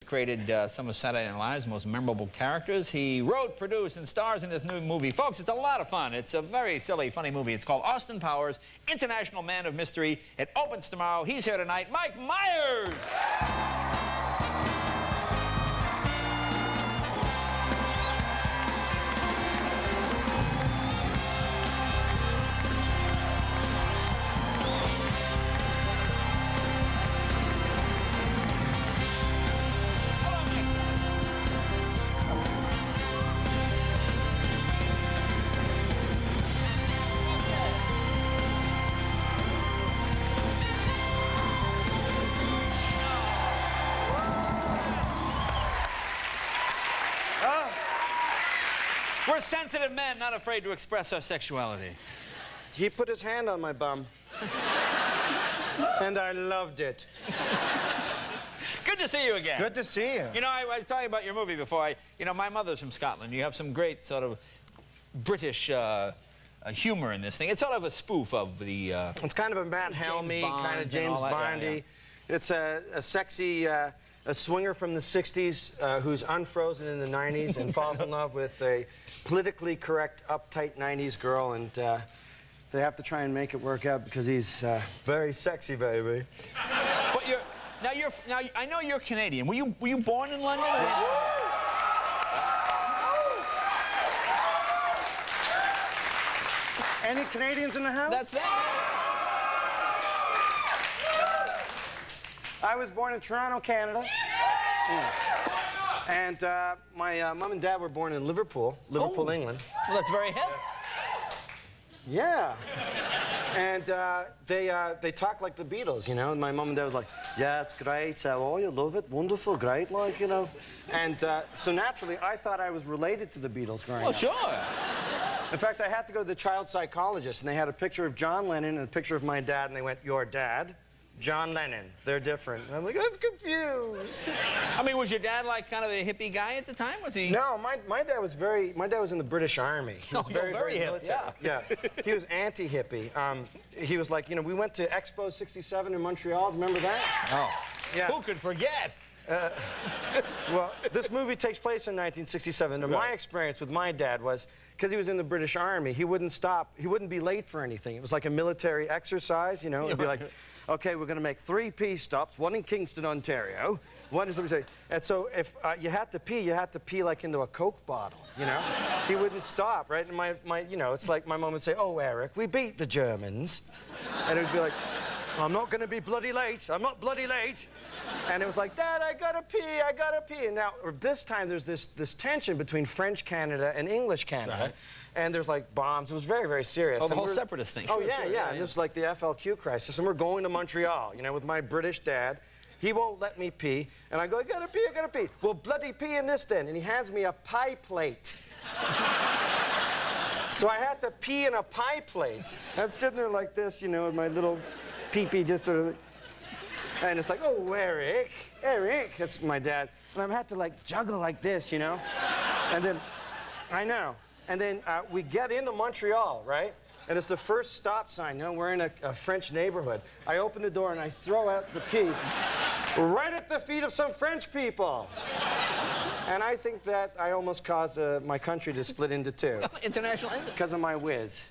created some of Saturday Night Live's most memorable characters. He wrote, produced, and stars in this new movie. Folks, it's a lot of fun. It's a very silly, funny movie. It's called Austin Powers, International Man of Mystery. It opens tomorrow. He's here tonight, Mike Myers! We're sensitive men, not afraid to express our sexuality. He put his hand on my bum. And I loved it. Good to see you again. Good to see you. You know, I was talking about your movie before. You know, my mother's from Scotland. You have some great sort of British humor in this thing. It's sort of a spoof of the... it's kind of a Matt Helmy, kind of James Bondy. Yeah. It's a sexy... a swinger from the 60s who's unfrozen in the 90s and falls in love with a politically correct, uptight 90s girl, and they have to try and make it work out because he's very sexy, baby. But now I know you're Canadian. Were you born in London? Any Canadians in the house? That's that. I was born in Toronto, Canada. Yeah. And my mom and dad were born in Liverpool, England. Well, that's very hip. Yeah. And they talk like the Beatles, you know. And my mom and dad was like, yeah, it's great. Oh, you love it. Wonderful, great, like, you know. And so naturally, I thought I was related to the Beatles growing up. Oh, sure. In fact, I had to go to the child psychologist, and they had a picture of John Lennon and a picture of my dad, and they went, your dad? John Lennon. They're different. And I'm like, I'm confused. I mean, was your dad like kind of a hippie guy at the time? Was he? No, my dad was in the British Army. He was very hip, military. Yeah. He was anti-hippie. He was like, you know, we went to Expo 67 in Montreal. Remember that? Oh. Yeah. Who could forget? Well, this movie takes place in 1967. And my experience with my dad was, because he was in the British Army, he wouldn't stop. He wouldn't be late for anything. It was like a military exercise, you know. It'd be like, okay, we're going to make 3 pee stops, one in Kingston, Ontario. One is, and so if you had to pee like into a Coke bottle, you know? He wouldn't stop, right? And you know, it's like my mom would say, oh, Eric, we beat the Germans. And it would be like, I'm not going to be bloody late. I'm not bloody late. And it was like, Dad, I gotta pee. And now, this time, there's this tension between French Canada and English Canada. Right. And there's like bombs. It was very, very serious. Oh, the whole separatist thing. Oh, yeah. And this is like the FLQ crisis. And we're going to Montreal, you know, with my British dad. He won't let me pee. And I go, I gotta pee. Well, bloody pee in this then. And he hands me a pie plate. So I had to pee in a pie plate. I'm sitting there like this, you know, with my little pee-pee just sort of... And it's like, oh, Eric, that's my dad. And I had to, like, juggle like this, you know? And then, I know. And then we get into Montreal, right? And it's the first stop sign, you know? We're in a French neighborhood. I open the door and I throw out the pee right at the feet of some French people. And I think that I almost caused my country to split into 2. International? Because of my Whizz.